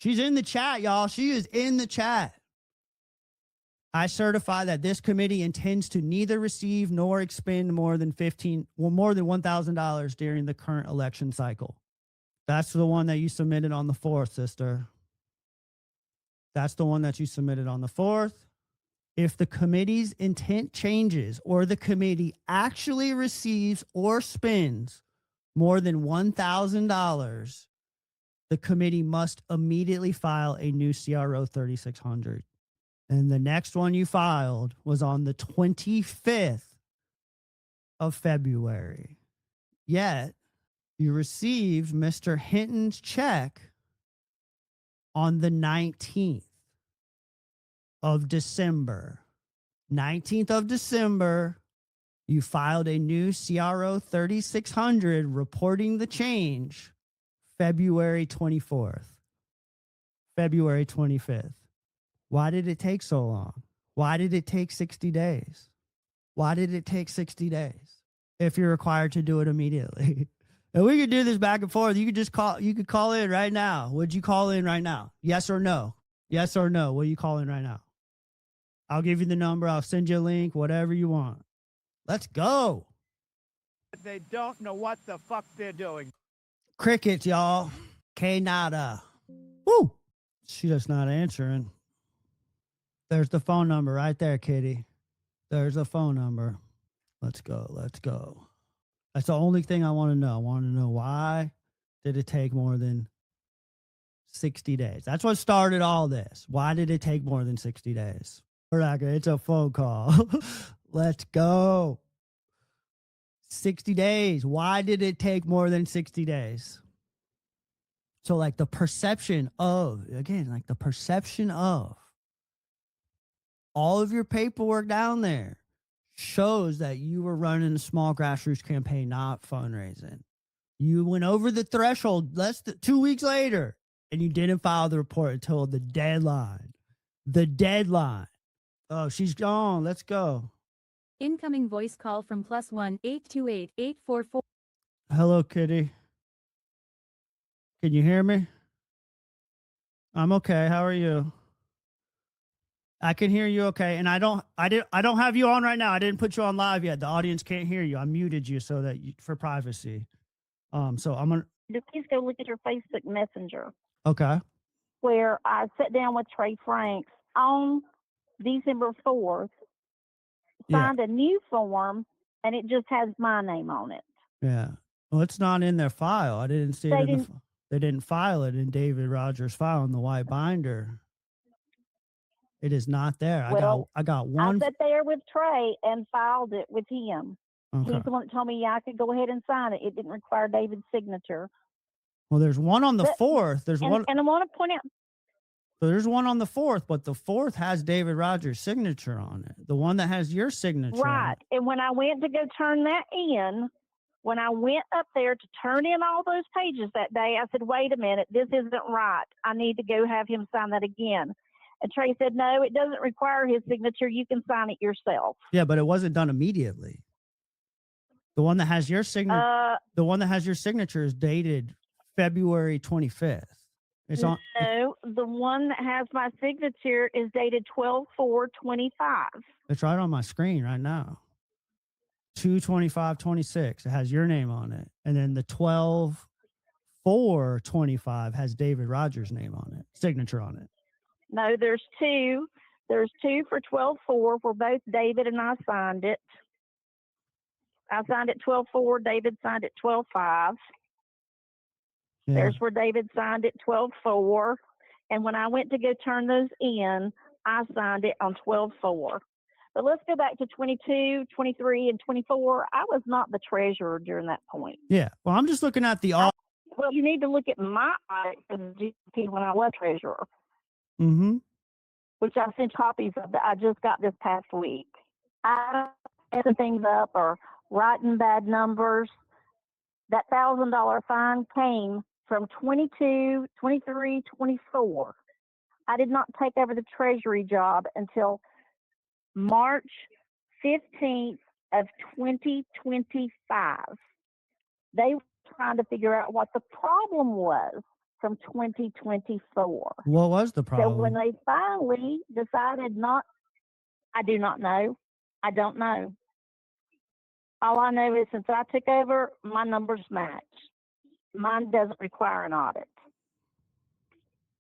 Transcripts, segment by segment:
She's in the chat, y'all. She is in the chat. I certify that this committee intends to neither receive nor expend more than $1,000 during the current election cycle. That's the one that you submitted on the 4th, sister. That's the one that you submitted on the 4th. If the committee's intent changes or the committee actually receives or spends more than $1,000, the committee must immediately file a new CRO 3600. And the next one you filed was on the 25th of February. Yet you received Mr. Hinton's check on the 19th of December. 19th of December, you filed a new CRO 3600 reporting the change February 24th, February 25th. Why did it take so long? Why did it take 60 days? Why did it take 60 days if you're required to do it immediately? And we could do this back and forth. You could call in right now. Would you call in right now? Yes or no? Yes or no? Will you call in right now? I'll give you the number. I'll send you a link, whatever you want. Let's go. They don't know what the fuck they're doing. Crickets, y'all. K nada. Woo. She just not answering. There's the phone number right there, Kitty. There's the phone number. Let's go. Let's go. That's the only thing I want to know. I want to know, why did it take more than 60 days? That's what started all this. Why did it take more than 60 days? It's a phone call. Let's go. 60 days. Why did it take more than 60 days? So like the perception of all of your paperwork down there shows that you were running a small grassroots campaign, not fundraising. You went over the threshold 2 weeks later, and you didn't file the report until the deadline. The deadline. Oh, she's gone. Let's go. Incoming voice call from +1 828 844. Hello, Kitty. Can you hear me? I'm okay. How are you? I can hear you okay. And I don't have you on right now. I didn't put you on live yet. The audience can't hear you. I muted you so that for privacy. So I'm gonna please go look at your Facebook Messenger. Okay. Where I sat down with Trey Franks on December 4th, signed a new form, and it just has my name on it. Yeah. Well, it's not in their file. I didn't see it. They didn't file it in David Rogers' file in the white binder. It is not there. I got one. I sat there with Trey and filed it with him. Okay. He's the one that told me I could go ahead and sign it. It didn't require David's signature. Well, there's one on the 4th. There's one, and I want to point out. So there's one on the 4th, but the 4th has David Rogers' signature on it. The one that has your signature. Right. And when I went to go turn that in, when I went up there to turn in all those pages that day, I said, wait a minute, this isn't right. I need to go have him sign that again. And Trey said, no, it doesn't require his signature. You can sign it yourself. Yeah, but it wasn't done immediately. The one that has your signature, is dated February 25th. It's on. No, the one that has my signature is dated 12/4/25. It's right on my screen right now. 2/25/26. It has your name on it, and then the 12/4/25 has David Rogers' name on it, signature on it. No, there's two. There's two for 12/4 where both David and I signed it. I signed it 12/4. David signed it 12/5. Yeah. There's where David signed it 12/4. And when I went to go turn those in, I signed it on 12/4. But let's go back to 22, 23, and 24. I was not the treasurer during that point. Yeah. Well, I'm just looking at the. Well, you need to look at my audit for the GP when I was treasurer. Mm-hmm. Which I sent copies of that I just got this past week. I messing things up or writing bad numbers. That $1,000 fine came from 22, 23, 24. I did not take over the treasury job until March 15th of 2025. They were trying to figure out what the problem was from 2024. What was the So when problem? they finally decided not, I do not know. I don't know. All I know is since I took over, my numbers match. Mine doesn't require an audit.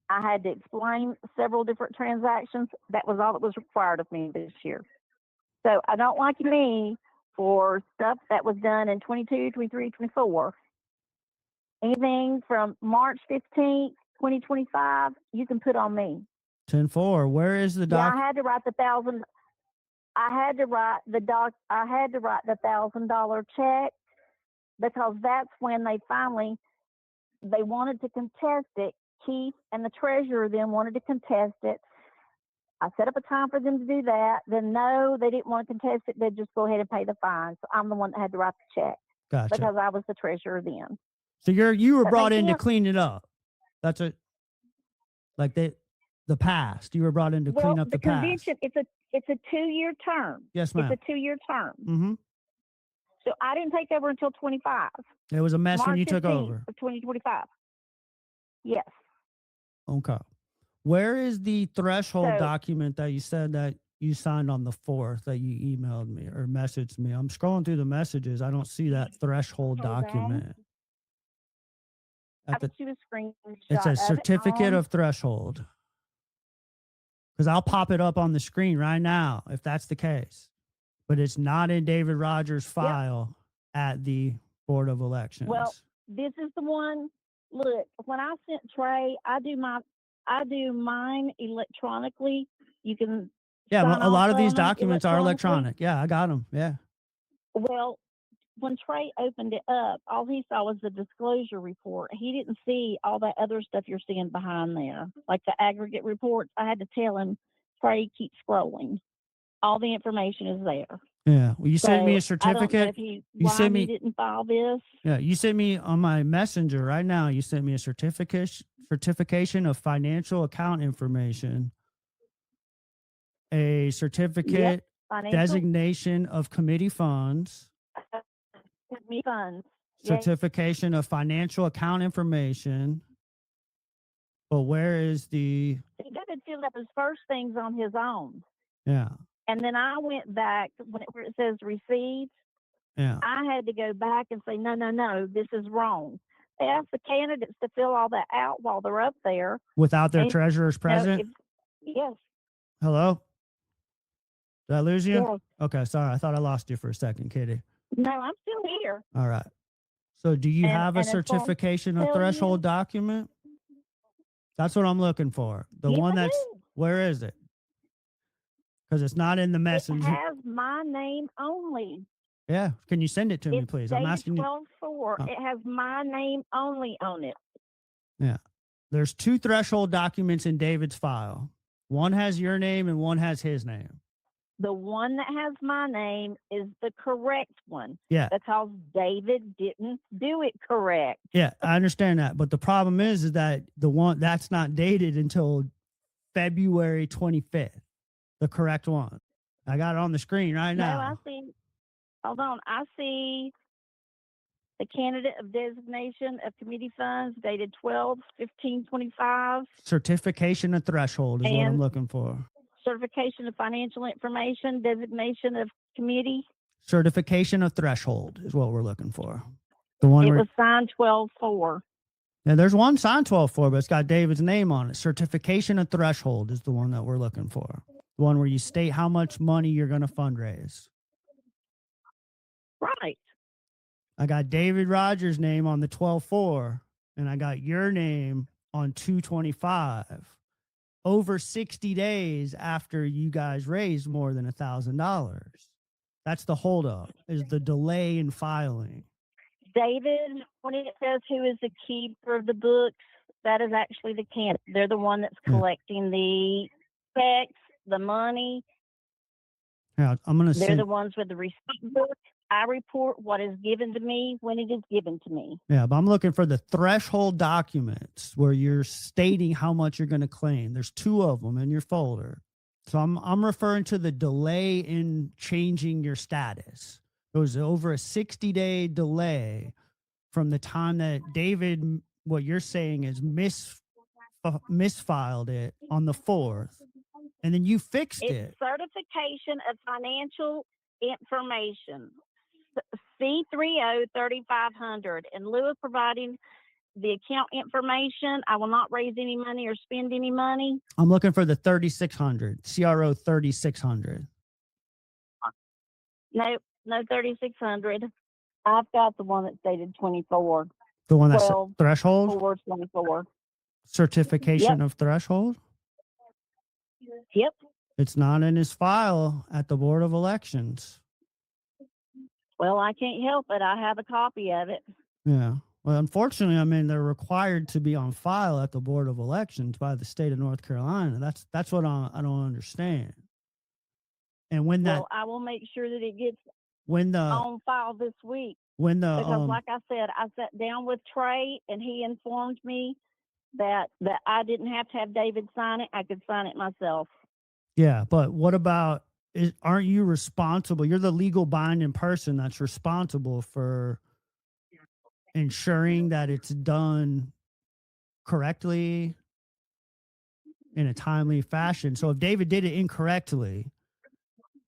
I had to explain several different transactions. That was all that was required of me this year. So I don't like me for stuff that was done in 22, 23, 24. Anything from March 15th, 2025, you can put on me. 10-4. Where is the Yeah, doc? I had to write the $1,000. I had to write the $1,000 check because that's when they finally they wanted to contest it. Keith and the treasurer then wanted to contest it. I set up a time for them to do that. Then no, they didn't want to contest it. They'd just go ahead and pay the fine. So I'm the one that had to write the check Gotcha. because I was the treasurer then. So you were That brought makes in to sense? clean it up. That's it. Like the past. You were brought in to Well, clean up the the past. convention, it's a 2-year term. Yes, ma'am. It's a 2-year term. Mm-hmm. So I didn't take over until 25. It was a mess when March you took 15th over. of 2025. Yes. Okay. Where is the threshold So- document that you said that you signed on the 4th that you emailed me or messaged me? I'm scrolling through the messages. I don't see that threshold Hold on. document. I At the, put you a screenshot. it says of it certificate on- of threshold. Because I'll pop it up on the screen right now if that's the case. But it's not in David Rogers' file at the Board of Elections. Well, this is the one. Look, when I sent Trey, I do mine electronically. You can. yeah, sign a lot off of these on 'em documents are electronically. electronic. Yeah, I got them. Yeah. Well, when Trey opened it up, all he saw was the disclosure report. He didn't see all that other stuff you're seeing behind there, like the aggregate reports. I had to tell him, Trey, keep scrolling. All the information is there. Yeah. Well, you sent me a So, I don't know certificate. if he, You why sent he me- didn't file this. Yeah, you sent me on my messenger right now. You sent me a certification of financial account information, a certificate Financial designation of committee funds, me funds. Yes. certification of financial account information. But where is the He did fill up his first things on his own. yeah And then I went back where it says received. yeah I had to go back and say, no, this is wrong. They asked the candidates to fill all that out while they're up there. without their And, treasurer's You know, present? yes, Hello? Did I lose you? yes. Okay, sorry. I thought I lost you for a second, Kitty. No, I'm still here. All right. So do you And- have a and as far as certification of tell you- threshold document? That's what I'm looking for. The Yes, one I that's do. where is it? Because it's not in the It messenger. has my name only. Yeah. Can you send it to me, It's please? I'm dated asking you. 12/4. Oh. It has my name only on it. There's 2 threshold documents in David's file. One has your name and one has his name. The one that has my name is the correct one. Yeah. Because David didn't do it correct. Yeah, I understand that. But the problem is that the one that's not dated until February 25th, the correct one. I got it on the screen right No, now. I see. Hold on. I see the candidate of designation of committee funds dated 12/15/25. Certification of threshold is what I'm And- looking for. Certification of financial information, designation of committee. Certification of threshold is what we're looking for. The one It where was signed 12/4. yeah, there's one signed 12-4, but it's got David's name on it. Certification of threshold is the one that we're looking for. The one where you state how much money you're going to fundraise. Right. I got David Rogers' name on the 12-4, and I got your name on 2/25. Over 60 days after you guys raised more than $1,000. That's the holdup, is the delay in filing. David, when it says who is the keeper of the books, that is actually the candidate. They're the one that's Yeah. collecting the checks, the money. Yeah, I'm going to They're send. the ones with the receipt book. I report what is given to me when it is given to me. Yeah, but I'm looking for the threshold documents where you're stating how much you're going to claim. There's 2 of them in your folder. So I'm referring to the delay in changing your status. It was over a 60-day delay from the time that David what you're saying is misfiled it on the 4th, and then you fixed It's it. certification of financial information, C30-3500. In lieu of providing the account information, I will not raise any money or spend any money. I'm looking for the 3600, CRO 3600. No 3600. I've got the one that's dated 24. The one that's 12, threshold 4/24. certification of threshold. Yep. It's not in his file at the Board of Elections. Well, I can't help it. I have a copy of it. Yeah. Well, unfortunately, I mean, they're required to be on file at the Board of Elections by the state of North Carolina. That's what I don't understand. And when that, Well, I will make sure that it gets when the, on file this week. when the, Because like I said, I sat down with Trey and he informed me that I didn't have to have David sign it. I could sign it myself. yeah, but what about, aren't you responsible? You're the legal binding person that's responsible for ensuring that it's done correctly in a timely fashion. So if David did it incorrectly,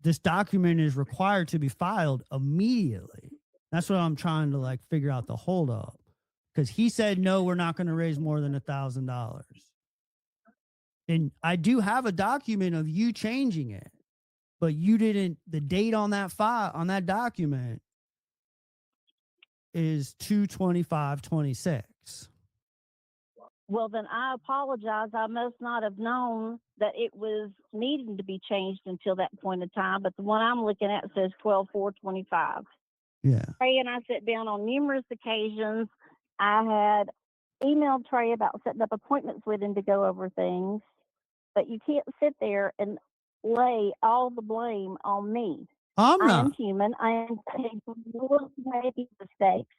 this document is required to be filed immediately. That's what I'm trying to like figure out the holdup. Because he said, no, we're not going to raise more than $1,000. And I do have a document of you changing it, but you didn't, the date on that file, on that document is 2/25/26. Well, then I apologize. I must not have known that it was needing to be changed until that point in time. But the one I'm looking at says 12/4/25. Yeah. Trey and I sat down on numerous occasions. I had emailed Trey about setting up appointments with him to go over things. But you can't sit there and lay all the blame on me. I'm I not. am human. I am capable of making mistakes.